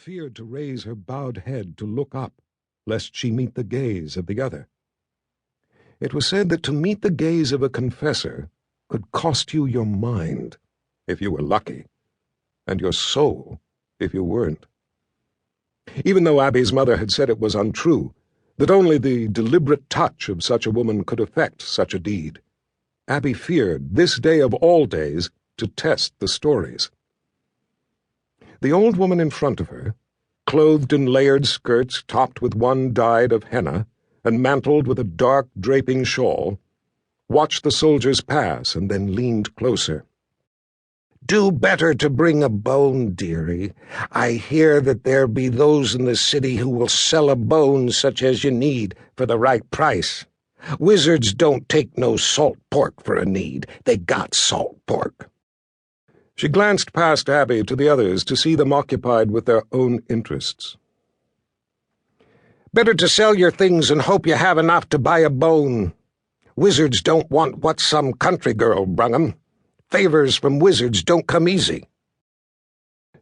feared to raise her bowed head to look up, lest she meet the gaze of the other. It was said that to meet the gaze of a confessor could cost you your mind, if you were lucky, and your soul, if you weren't. Even though Abby's mother had said it was untrue, that only the deliberate touch of such a woman could effect such a deed, Abby feared, this day of all days, to test the stories. The old woman in front of her, clothed in layered skirts topped with one dyed of henna and mantled with a dark draping shawl, watched the soldiers pass and then leaned closer. "Do better to bring a bone, dearie. I hear that there be those in the city who will sell a bone such as you need for the right price. Wizards don't take no salt pork for a need. They got salt pork." She glanced past Abby to the others to see them occupied with their own interests. "Better to sell your things and hope you have enough to buy a bone. Wizards don't want what some country girl brung 'em. Favors from wizards don't come easy."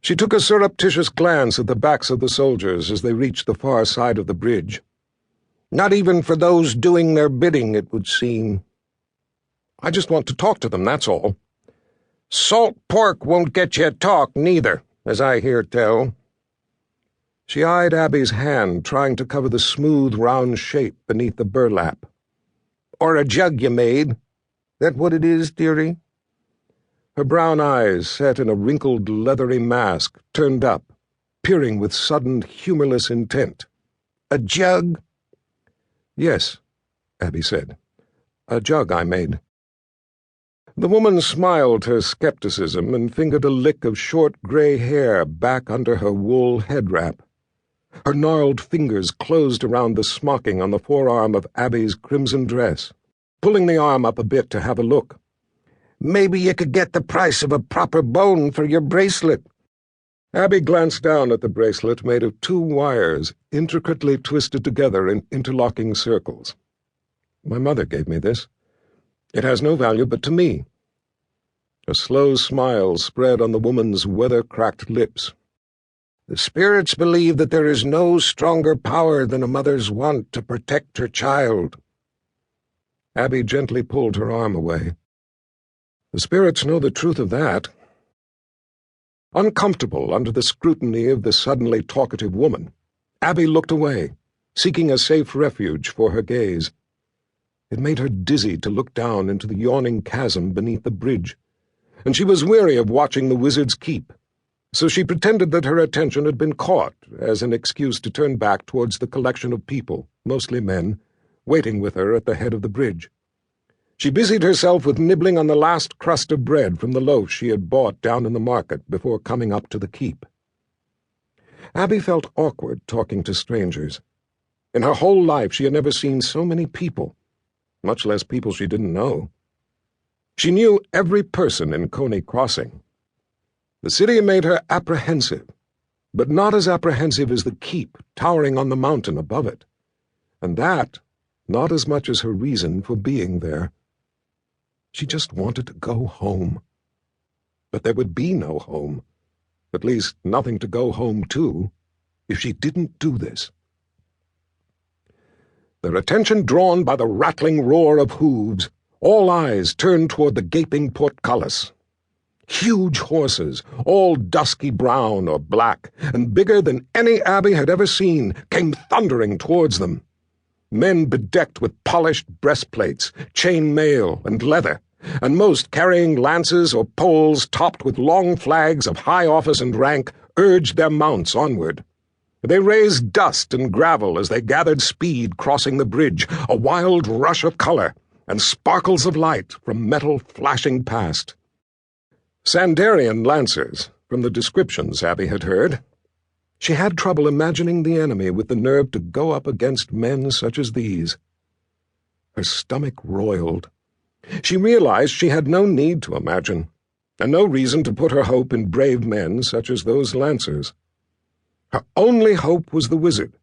She took a surreptitious glance at the backs of the soldiers as they reached the far side of the bridge. "Not even for those doing their bidding, it would seem." "I just want to talk to them, that's all." "Salt pork won't get you talk, neither, as I hear tell." She eyed Abby's hand, trying to cover the smooth, round shape beneath the burlap. "Or a jug you made. That what it is, dearie?" Her brown eyes, set in a wrinkled, leathery mask, turned up, peering with sudden, humorless intent. "A jug?" "Yes," Abby said. "A jug I made." The woman smiled her skepticism and fingered a lick of short gray hair back under her wool head wrap. Her gnarled fingers closed around the smocking on the forearm of Abby's crimson dress, pulling the arm up a bit to have a look. "Maybe you could get the price of a proper bone for your bracelet." Abby glanced down at the bracelet made of 2 wires intricately twisted together in interlocking circles. "My mother gave me this. It has no value but to me." A slow smile spread on the woman's weather-cracked lips. "The spirits believe that there is no stronger power than a mother's want to protect her child." Abby gently pulled her arm away. "The spirits know the truth of that." Uncomfortable under the scrutiny of the suddenly talkative woman, Abby looked away, seeking a safe refuge for her gaze. It made her dizzy to look down into the yawning chasm beneath the bridge, and she was weary of watching the wizard's keep, so she pretended that her attention had been caught as an excuse to turn back towards the collection of people, mostly men, waiting with her at the head of the bridge. She busied herself with nibbling on the last crust of bread from the loaf she had bought down in the market before coming up to the keep. Abby felt awkward talking to strangers. In her whole life she had never seen so many people, much less people she didn't know. She knew every person in Coney Crossing. The city made her apprehensive, but not as apprehensive as the keep towering on the mountain above it, and that not as much as her reason for being there. She just wanted to go home. But there would be no home, at least nothing to go home to, if she didn't do this. Their attention drawn by the rattling roar of hooves, all eyes turned toward the gaping portcullis. Huge horses, all dusky brown or black, and bigger than any Abby had ever seen, came thundering towards them. Men bedecked with polished breastplates, chain mail, and leather, and most carrying lances or poles topped with long flags of high office and rank, urged their mounts onward. They raised dust and gravel as they gathered speed crossing the bridge, a wild rush of color, and sparkles of light from metal flashing past. Sandarian lancers, from the descriptions Abby had heard. She had trouble imagining the enemy with the nerve to go up against men such as these. Her stomach roiled. She realized she had no need to imagine, and no reason to put her hope in brave men such as those lancers. Her only hope was the wizard,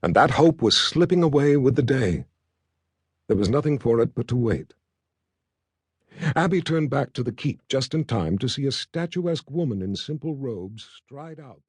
and that hope was slipping away with the day. There was nothing for it but to wait. Abby turned back to the keep just in time to see a statuesque woman in simple robes stride out.